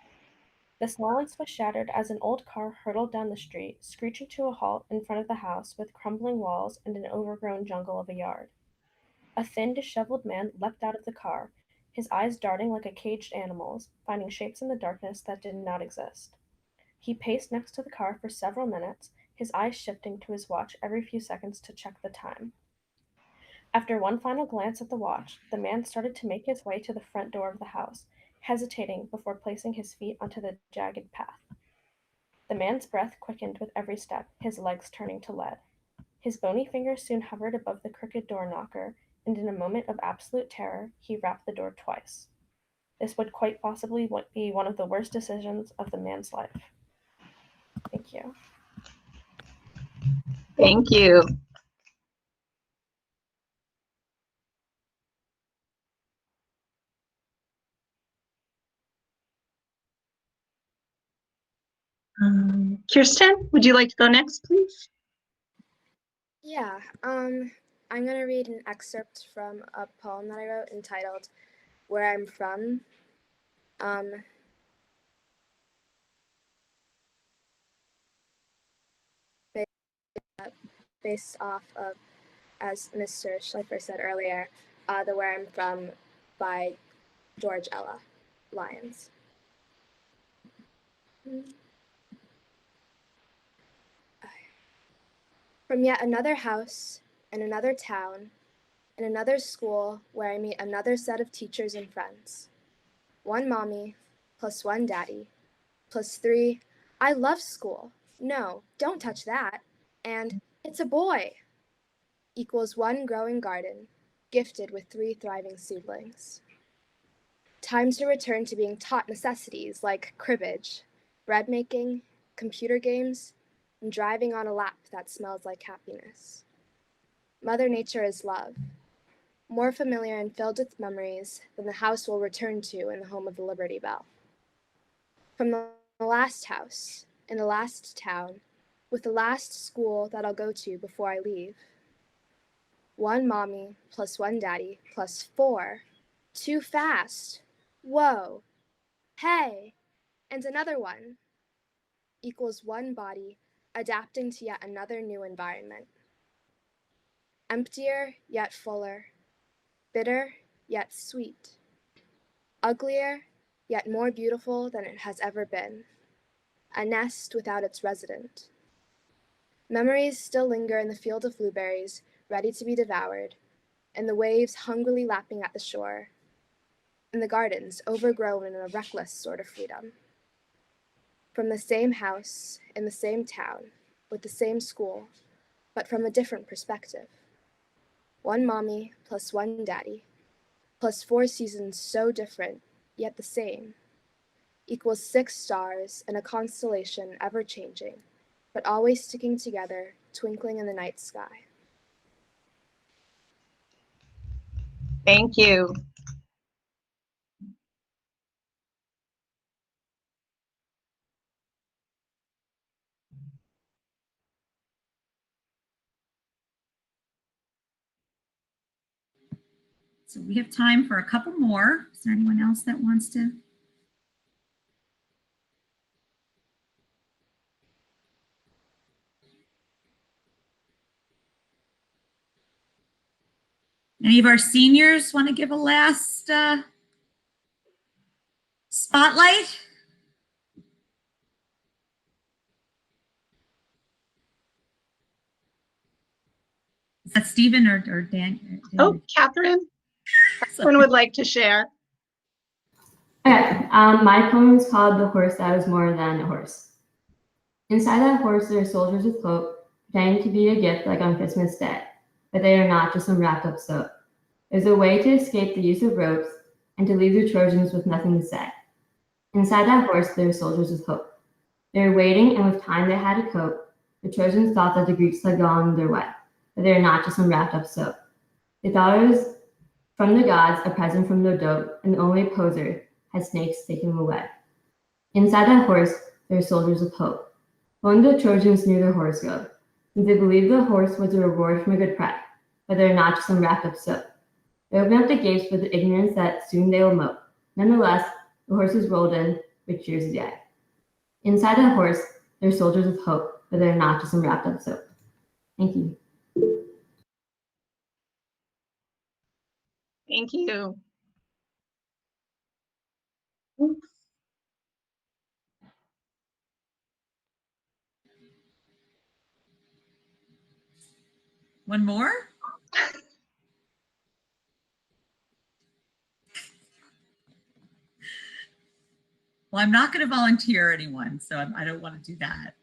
S10: The silence was shattered as an old car hurtled down the street, screeching to a halt in front of the house with crumbling walls and an overgrown jungle of a yard. A thin, disheveled man leapt out of the car, his eyes darting like a caged animal's, finding shapes in the darkness that did not exist. He paced next to the car for several minutes, his eyes shifting to his watch every few seconds to check the time. After one final glance at the watch, the man started to make his way to the front door of the house, hesitating before placing his feet onto the jagged path. The man's breath quickened with every step, his legs turning to lead. His bony fingers soon hovered above the crooked door knocker, and in a moment of absolute terror, he rapped the door twice. This would quite possibly be one of the worst decisions of the man's life. Thank you.
S4: Thank you. Kirsten, would you like to go next, please?
S11: Yeah, I'm going to read an excerpt from a poem that I wrote entitled Where I'm From. Based off of, as Mr. Schleifer said earlier, the Where I'm From by George Ella Lyons. From yet another house, and another town, and another school where I meet another set of teachers and friends. One mommy, plus one daddy, plus three, I love school. No, don't touch that. And it's a boy, equals one growing garden, gifted with 3 thriving seedlings. Time to return to being taught necessities like cribbage, bread making, computer games, and driving on a lap that smells like happiness. Mother Nature is love, more familiar and filled with memories than the house will return to in the home of the Liberty Bell. From the last house, in the last town, with the last school that I'll go to before I leave. One mommy plus one daddy plus 4. Too fast. Whoa. Hey. And another one equals one body adapting to yet another new environment. Emptier yet fuller, bitter yet sweet, uglier yet more beautiful than it has ever been, a nest without its resident. Memories still linger in the field of blueberries, ready to be devoured, in the waves hungrily lapping at the shore, in the gardens overgrown in a reckless sort of freedom. From the same house, in the same town, with the same school, but from a different perspective. One mommy plus one daddy, plus 4 seasons so different, yet the same, equals 6 stars in a constellation ever changing, but always sticking together, twinkling in the night sky.
S4: Thank you.
S1: So we have time for a couple more. Is there anyone else that wants to? Any of our seniors want to give a last spotlight? Is that Stephen or Dan?
S4: Oh, Catherine. Catherine would like to share.
S12: Okay, my poem is called The Horse That Was More Than a Horse. Inside that horse, there are soldiers with hope, pretending to be a gift like on Christmas Day, but they are not just some wrapped up soap. There's a way to escape the use of ropes and to leave the Trojans with nothing to say. Inside that horse, there are soldiers with hope. They are waiting, and with time they had to cope. The Trojans thought that the Greeks had gone their way, but they are not just some wrapped up soap. They thought it was from the gods, a present from the dope, and only a poser had snakes taken him away. Inside that horse, there are soldiers with hope. Only the Trojans knew their horoscope, and they believed the horse was a reward from a good prey, but they are not just some wrapped up soap. They open up the gates with the ignorance that soon they will mope. Nonetheless, the horses rolled in with cheers of yay. Inside that horse, there are soldiers with hope, but they are not just some wrapped up soap. Thank you.
S4: Thank you.
S1: One more? Well, I'm not going to volunteer anyone, so I don't want to do that.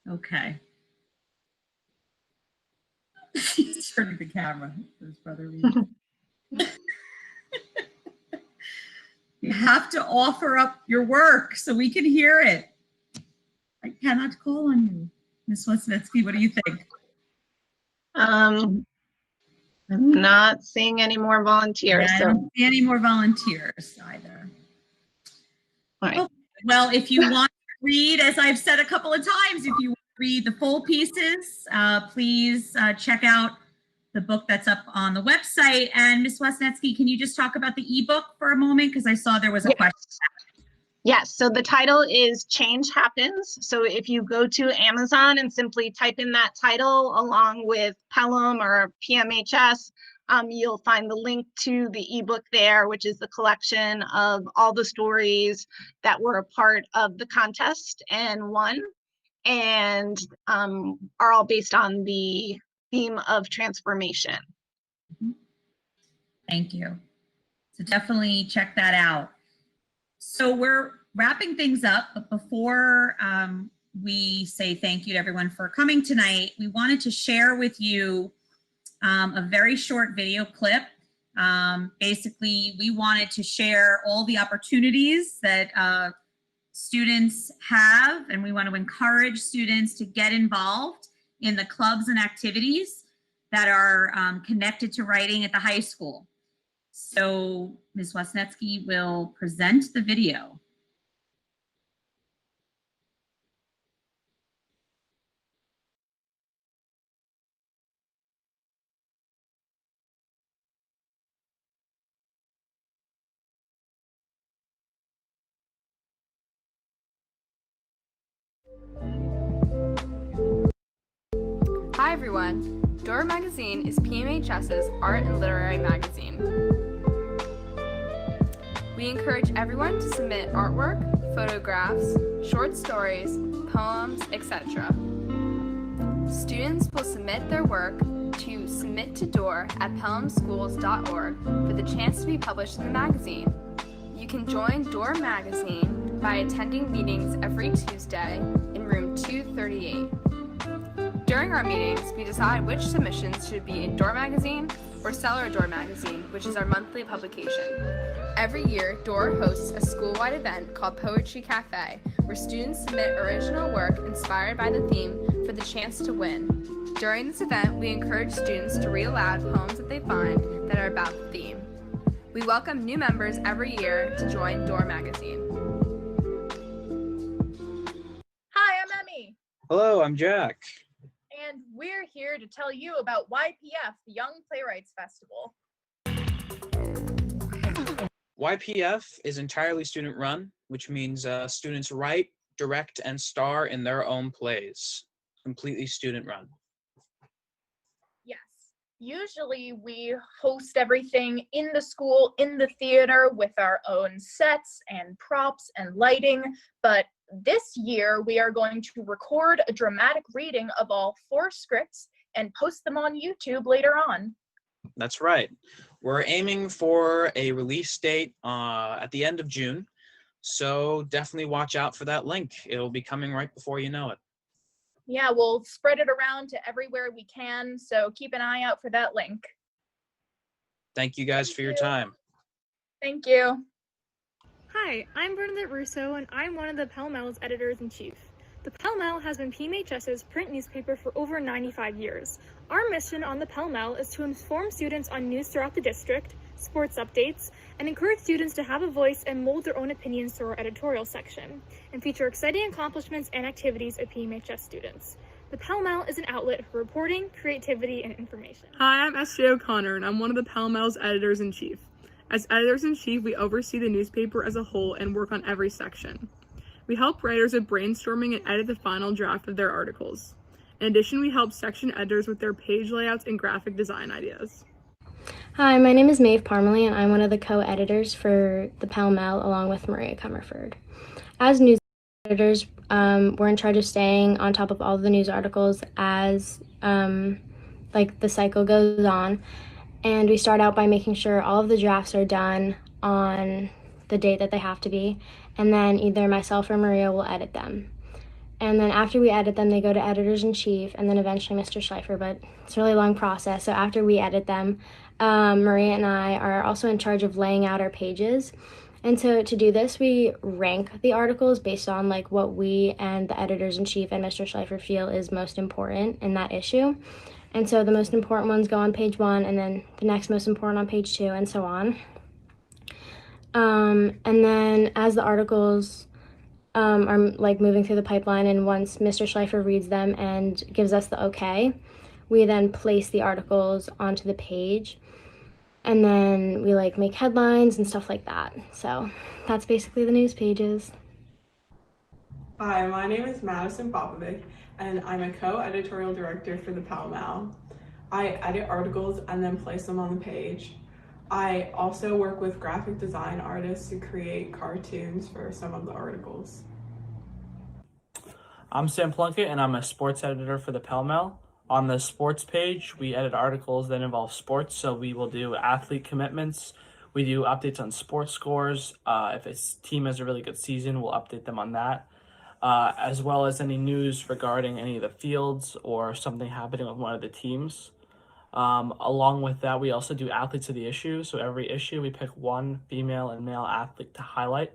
S1: Okay. He's turning the camera for his brother. You have to offer up your work so we can hear it. I cannot call on you. Ms. Wesnetsky, what do you think?
S4: I'm not seeing any more volunteers.
S1: I don't see any more volunteers either.
S4: All right.
S1: Oh, well, if you want to read, as I've said a couple of times, if you want to read the full pieces, please check out the book that's up on the website. And Ms. Wesnetsky, can you just talk about the ebook for a moment? Because I saw there was a question.
S4: Yes, so the title is Change Happens. So if you go to Amazon and simply type in that title along with Pelham or PMHS, you'll find the link to the ebook there, which is the collection of all the stories that were a part of the contest and won, and are all based on the theme of transformation.
S1: Thank you. So definitely check that out. So we're wrapping things up, but before we say thank you to everyone for coming tonight, we wanted to share with you a very short video clip. Basically, we wanted to share all the opportunities that students have, and we want to encourage students to get involved in the clubs and activities that are connected to writing at the high school. So Ms. Wesnetsky will present the video.
S6: Hi everyone! Door Magazine is PMHS's art and literary magazine. We encourage everyone to submit artwork, photographs, short stories, poems, etc. Students will submit their work to submit@pelhamschools.org for the chance to be published in the magazine. You can join Door Magazine by attending meetings every Tuesday in room 238. During our meetings, we decide which submissions should be in Door Magazine or Cellar Door Magazine, which is our monthly publication. Every year, Door hosts a school-wide event called Poetry Cafe, where students submit original work inspired by the theme for the chance to win. During this event, we encourage students to read aloud poems that they find that are about the theme. We welcome new members every year to join Door Magazine.
S13: Hi, I'm Emmy.
S14: Hello, I'm Jack.
S13: And we're here to tell you about YPF, the Young Playwrights Festival.
S14: YPF is entirely student run, which means students write, direct, and star in their own plays. Completely student run.
S13: Yes. Usually we host everything in the school, in the theater, with our own sets and props and lighting, but this year we are going to record a dramatic reading of all 4 scripts and post them on YouTube later on.
S14: That's right. We're aiming for a release date at the end of June, so definitely watch out for that link. It'll be coming right before you know it.
S13: Yeah, we'll spread it around to everywhere we can, so keep an eye out for that link.
S14: Thank you guys for your time.
S13: Thank you.
S15: Hi, I'm Bernadette Russo, and I'm one of the PELHAM's editors-in-chief. The PELHAM has been PMHS's print newspaper for over 95 years. Our mission on the PELHAM is to inform students on news throughout the district, sports updates, and encourage students to have a voice and mold their own opinions through our editorial section, and feature exciting accomplishments and activities of PMHS students. The PELHAM is an outlet for reporting, creativity, and information.
S5: Hi, I'm S.J. O'Connor, and I'm one of the PELHAM's editors-in-chief. As editors-in-chief, we oversee the newspaper as a whole and work on every section. We help writers with brainstorming and edit the final draft of their articles. In addition, we help section editors with their page layouts and graphic design ideas.
S16: Hi, my name is Maeve Parmalee, and I'm one of the co-editors for the Pell-Mell along with Maria Comerford. As news editors, we're in charge of staying on top of all the news articles as the cycle goes on. And we start out by making sure all of the drafts are done on the date that they have to be, and then either myself or Maria will edit them. And then after we edit them, they go to editors-in-chief, and then eventually Mr. Schleifer, but it's a really long process. So after we edit them, Maria and I are also in charge of laying out our pages. And so to do this, we rank the articles based on what we and the editors-in-chief and Mr. Schleifer feel is most important in that issue. And so the most important ones go on page 1, and then the next most important on page 2, and so on. And then as the articles are moving through the pipeline, and once Mr. Schleifer reads them and gives us the okay, we then place the articles onto the page, and then we make headlines and stuff like that. So that's basically the news pages.
S17: Hi, my name is Madison Popovic, and I'm a co-editorial director for the Pell-Mell. I edit articles and then place them on the page. I also work with graphic design artists to create cartoons for some of the articles.
S2: I'm Sam Plunkett, and I'm a sports editor for the Pell-Mell. On the sports page, we edit articles that involve sports, so we will do athlete commitments. We do updates on sports scores. If a team has a really good season, we'll update them on that. As well as any news regarding any of the fields or something happening with one of the teams. Along with that, we also do athletes of the issue. So every issue, we pick one female and male athlete to highlight,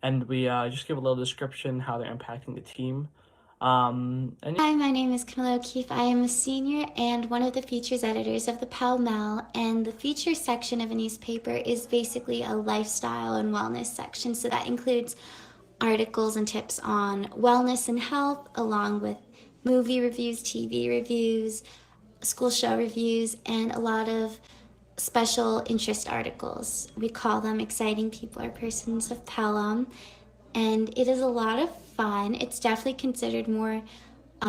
S2: and we just give a little description how they're impacting the team.
S18: Hi, my name is Camilla O'Keefe. I am a senior and one of the features editors of the Pell-Mell, and the features section of a newspaper is basically a lifestyle and wellness section. So that includes articles and tips on wellness and health, along with movie reviews, TV reviews, school show reviews, and a lot of special interest articles. We call them exciting people or persons of Pelham. and it is a lot of fun. It's definitely considered more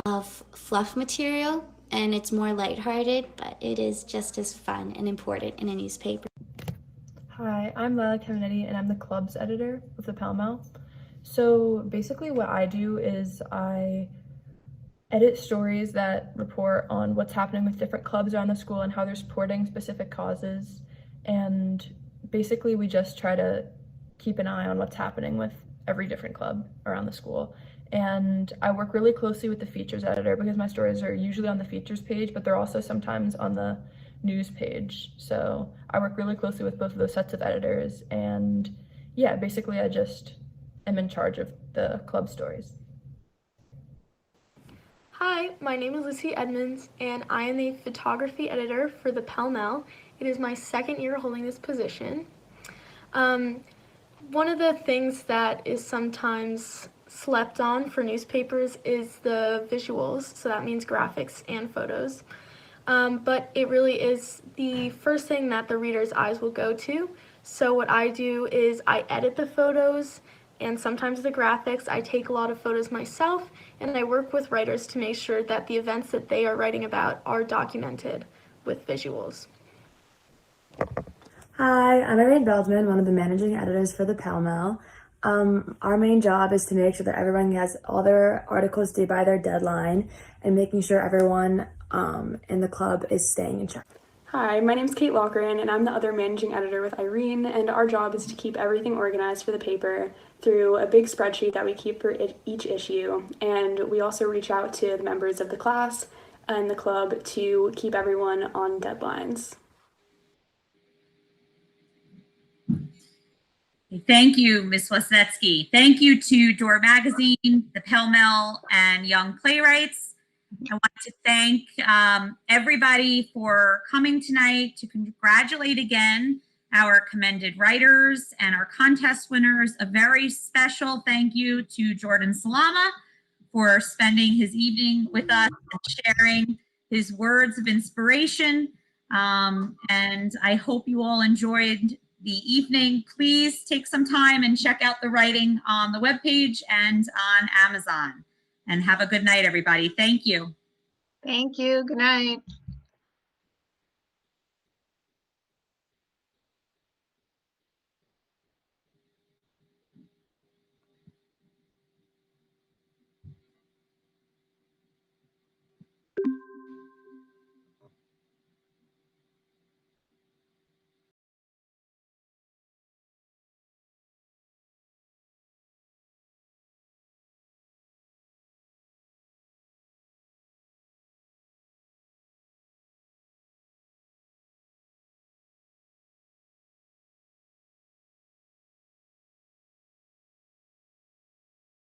S18: of fluff material, and it's more lighthearted, but it is just as fun and important in a newspaper.
S19: Hi, I'm Lila Caminetti, and I'm the club's editor of the Pell Mell. So basically what I do is I edit stories that report on what's happening with different clubs around the school and how they're supporting specific causes. And basically we just try to keep an eye on what's happening with every different club around the school. And I work really closely with the features editor because my stories are usually on the features page, but they're also sometimes on the news page. So I work really closely with both of those sets of editors. And yeah, basically I just am in charge of the club stories.
S15: Hi, my name is Lucy Edmonds, and I am the photography editor for the Pell Mell. It is my second year holding this position. One of the things that is sometimes slept on for newspapers is the visuals, so that means graphics and photos. But it really is the first thing that the reader's eyes will go to. So what I do is I edit the photos and sometimes the graphics. I take a lot of photos myself, and I work with writers to make sure that the events that they are writing about are documented with visuals.
S20: Hi, I'm Irene Beldman, one of the managing editors for the Pell Mell. Our main job is to make sure that everyone has all their articles due by their deadline and making sure everyone in the club is staying in check.
S21: Hi, my name is Kate Walkerin, and I'm the other managing editor with Irene, and our job is to keep everything organized for the paper through a big spreadsheet that we keep for each issue, and we also reach out to the members of the class and the club to keep everyone on deadlines.
S1: Thank you, Ms. Wasnetsky. Thank you to Door Magazine, the Pell Mell, and Young Playwrights. I want to thank everybody for coming tonight to congratulate again our commended writers and our contest winners. A very special thank you to Jordan Salama for spending his evening with us and sharing his words of inspiration. And I hope you all enjoyed the evening. Please take some time and check out the writing on the webpage and on Amazon. And have a good night, everybody. Thank you.
S4: Thank you. Good night.